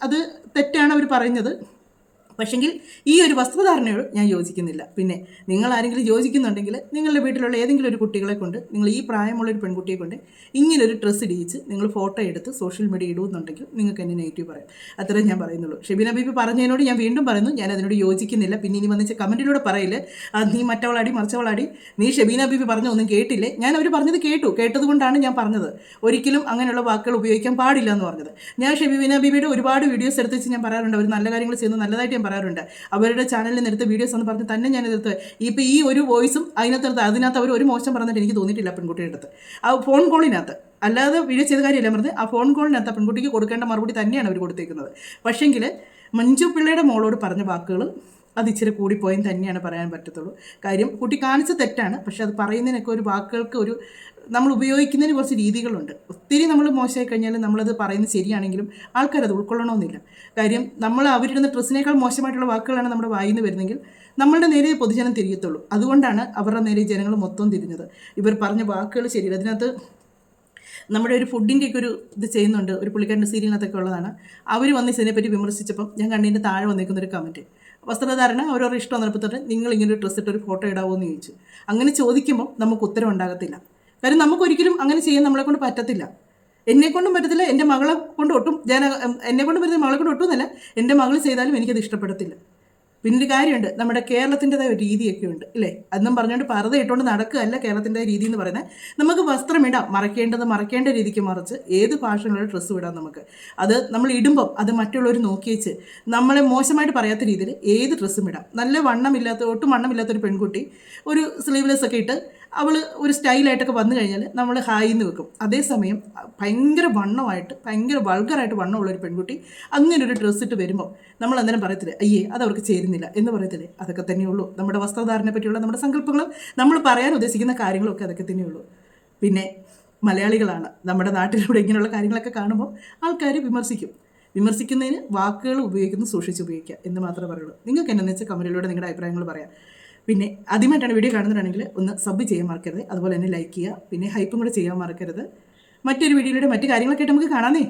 അത് തെറ്റാണ് അവർ പറയുന്നത്. പക്ഷെങ്കിൽ ഈ ഒരു വസ്ത്രധാരണയോട് ഞാൻ യോജിക്കുന്നില്ല. പിന്നെ നിങ്ങൾ ആരെങ്കിലും യോജിക്കുന്നുണ്ടെങ്കിൽ നിങ്ങളുടെ വീട്ടിലുള്ള ഏതെങ്കിലും ഒരു കുട്ടികളെ കൊണ്ട്, നിങ്ങൾ ഈ പ്രായമുള്ളൊരു പെൺകുട്ടിയെ കൊണ്ട് ഇങ്ങനൊരു ഡ്രസ്സ് ഇടിയിച്ച് നിങ്ങൾ ഫോട്ടോ എടുത്ത് സോഷ്യൽ മീഡിയ ഇടുമെന്നുണ്ടെങ്കിൽ നിങ്ങൾക്ക് എന്നെ നെഗറ്റീവ് പറയാം. അത്രയും ഞാൻ പറയുന്നുള്ളൂ. ഷെബീന ബീബി പറഞ്ഞതിനോട് ഞാൻ വീണ്ടും പറയുന്നു, ഞാൻ അതിനോട് യോജിക്കുന്നില്ല. പിന്നെ ഇനി വന്നിച്ച് കമൻറ്റിലൂടെ പറയില്ല നീ മറ്റവളാടി മറിച്ചവളാടി, നീ ഷെബീന ബീബി പറഞ്ഞൊന്നും കേട്ടില്ലേ. ഞാൻ അവർ പറഞ്ഞത് കേട്ടത് കൊണ്ടാണ് ഞാൻ പറഞ്ഞത്. ഒരിക്കലും അങ്ങനെയുള്ള വാക്കുകൾ ഉപയോഗിക്കാൻ പാടില്ല എന്ന് പറഞ്ഞത്. ഞാൻ ഷെബീന ബീബിയുടെ ഒരുപാട് വീഡിയോസ് എടുത്ത് വെച്ച് ഞാൻ പറയാറുണ്ട്, അവർ നല്ല കാര്യങ്ങൾ ചെയ്യുന്നത് നല്ലതായിട്ട് പറയാറുണ്ട്. അവരുടെ ചാനലിൽ നിന്ന് എടുത്ത വീഡിയോസ് എന്ന് പറഞ്ഞ് തന്നെ ഞാൻ എടുത്ത് ഇപ്പോൾ ഈ ഒരു വോയിസും അതിനകത്ത് അവർ ഒരു മോശം പറഞ്ഞിട്ട് എനിക്ക് തോന്നിയിട്ടില്ല പെൺകുട്ടിയുടെ അടുത്ത്. ആ ഫോൺ കോളിനകത്ത്, അല്ലാതെ വീഡിയോ ചെയ്ത കാര്യമല്ല പറഞ്ഞത്, ആ ഫോൺ കോളിനകത്ത് ആ പെൺകുട്ടിക്ക് കൊടുക്കേണ്ട മറുപടി തന്നെയാണ് അവർ കൊടുത്തേക്കുന്നത്. പക്ഷേങ്കിൽ മഞ്ജു പിള്ളയുടെ മോളോട് പറഞ്ഞ വാക്കുകൾ അത് ഇച്ചിരി കൂടിപ്പോയെന്ന് തന്നെയാണ് പറയാൻ പറ്റത്തുള്ളൂ. കാര്യം കുട്ടി കാണിച്ച തെറ്റാണ്, പക്ഷെ അത് പറയുന്നതിനൊക്കെ ഒരു വാക്കുകൾക്ക് നമ്മൾ ഉപയോഗിക്കുന്നതിന് കുറച്ച് രീതികളുണ്ട്. ഒത്തിരി നമ്മൾ മോശമായി കഴിഞ്ഞാൽ നമ്മളത് പറയുന്നത് ശരിയാണെങ്കിലും ആൾക്കാരത് ഉൾക്കൊള്ളണമെന്നില്ല. കാര്യം നമ്മൾ അവരിടുന്ന ഡ്രസ്സിനേക്കാൾ മോശമായിട്ടുള്ള വാക്കുകളാണ് നമ്മുടെ വായിൽ നിന്ന് വരുന്നെങ്കിൽ നമ്മളുടെ നേരെ പൊതുജനം തിരിയത്തുള്ളൂ. അതുകൊണ്ടാണ് അവരുടെ നേരെ ജനങ്ങൾ മൊത്തം തിരിഞ്ഞത്. ഇവർ പറഞ്ഞ വാക്കുകൾ ശരിയല്ല. അതിനകത്ത് നമ്മുടെ ഒരു ഫുഡിൻ്റെയൊക്കെ ഒരു ഇത് ചെയ്യുന്നുണ്ട്, ഒരു പുള്ളിക്കാരൻ്റെ സീരിയലിനകത്തൊക്കെ ഉള്ളതാണ്. അവർ വന്ന് ഇതിനെപ്പറ്റി വിമർശിച്ചപ്പം ഞാൻ കണ്ടതിൻ്റെ താഴെ വന്നിരിക്കുന്നൊരു കമൻറ്റ്, വസ്ത്രധാരണ അവരവരുടെ ഇഷ്ടം വന്നപ്പോഴത്തെ നിങ്ങൾ ഇങ്ങനെ ഒരു ഡ്രസ്സ് ഇട്ട് ഒരു ഫോട്ടോ ഇടാവോ എന്ന് ചോദിച്ചു. അങ്ങനെ ചോദിക്കുമ്പോൾ നമുക്ക് ഉത്തരം ഉണ്ടാകത്തില്ല. കാര്യം നമുക്കൊരിക്കലും അങ്ങനെ ചെയ്യാൻ നമ്മളെ കൊണ്ട് പറ്റത്തില്ല. എന്നെക്കൊണ്ടും പറ്റത്തില്ല, എൻ്റെ മകളെ കൊണ്ട് ഒട്ടും എന്നെക്കൊണ്ടും പറ്റുന്ന മകളെ കൊണ്ട് ഒട്ടുമെന്നല്ല, എൻ്റെ മകൾ ചെയ്താലും എനിക്കത് ഇഷ്ടപ്പെടത്തില്ല. പിന്നൊരു കാര്യമുണ്ട്, നമ്മുടെ കേരളത്തിൻ്റെതായ ഒരു രീതിയൊക്കെ ഉണ്ട് ഇല്ലേ, അതൊന്നും പറഞ്ഞുകൊണ്ട് പർദ്ദ ഇട്ടുകൊണ്ട് നടക്കുകയല്ല കേരളത്തിൻ്റെ രീതി എന്ന് പറയുന്നത്. നമുക്ക് വസ്ത്രം ഇടാം, മറക്കേണ്ട രീതിക്ക് മറിച്ച് ഏത് ഫാഷനിലുള്ള ഡ്രസ്സ് ഇടാം നമുക്ക്. അത് നമ്മൾ ഇടുമ്പം അത് മറ്റുള്ളവർ നോക്കി വെച്ച് നമ്മളെ മോശമായിട്ട് പറയാത്ത രീതിയിൽ ഏത് ഡ്രസ്സും ഇടാം. നല്ല ഒട്ടും വണ്ണമില്ലാത്തൊരു പെൺകുട്ടി ഒരു സ്ലീവ്ലെസ് ഒക്കെ ഇട്ട് അവൾ ഒരു സ്റ്റൈലായിട്ടൊക്കെ വന്നു കഴിഞ്ഞാൽ നമ്മൾ ഹായിന്ന് വെക്കും. അതേസമയം ഭയങ്കര വണ്ണമായിട്ട് ഭയങ്കര വൾഗറായിട്ട് വണ്ണമുള്ളൊരു പെൺകുട്ടി അങ്ങനെ ഒരു ഡ്രസ്സ് ഇട്ട് വരുമ്പോൾ നമ്മൾ അന്നേരം പറയത്തില്ലേ, അയ്യേ അതവർക്ക് ചേരുന്നില്ല എന്ന് പറയത്തില്ലേ. അതൊക്കെ തന്നെയുള്ളൂ നമ്മുടെ വസ്ത്രധാരണയെ പറ്റിയുള്ള നമ്മുടെ സങ്കല്പങ്ങളും നമ്മൾ പറയാൻ ഉദ്ദേശിക്കുന്ന കാര്യങ്ങളൊക്കെ അതൊക്കെ തന്നെയുള്ളൂ. പിന്നെ മലയാളികളാണ്, നമ്മുടെ നാട്ടിലൂടെ ഇങ്ങനെയുള്ള കാര്യങ്ങളൊക്കെ കാണുമ്പോൾ ആൾക്കാർ വിമർശിക്കുന്നതിന് വാക്കുകൾ ഉപയോഗിക്കുന്നത് സൂക്ഷിച്ച് ഉപയോഗിക്കുക എന്ന് മാത്രമേ പറയുള്ളൂ. നിങ്ങൾക്ക് എന്താണെന്ന് വെച്ചാൽ കമൻറ്റിലൂടെ നിങ്ങളുടെ അഭിപ്രായങ്ങൾ പറയാം. പിന്നെ ആദ്യമായിട്ടാണ് വീഡിയോ കാണുന്നതാണെങ്കിൽ ഒന്ന് സബ് ചെയ്യാൻ മറക്കരുത്, അതുപോലെ തന്നെ ലൈക്ക് ചെയ്യുക, പിന്നെ ഹൈപ്പും കൂടെ ചെയ്യാൻ മറക്കരുത്. മറ്റൊരു വീഡിയോയിലൂടെ മറ്റു കാര്യങ്ങളൊക്കെ ആയിട്ട് നമുക്ക് കാണാമേ.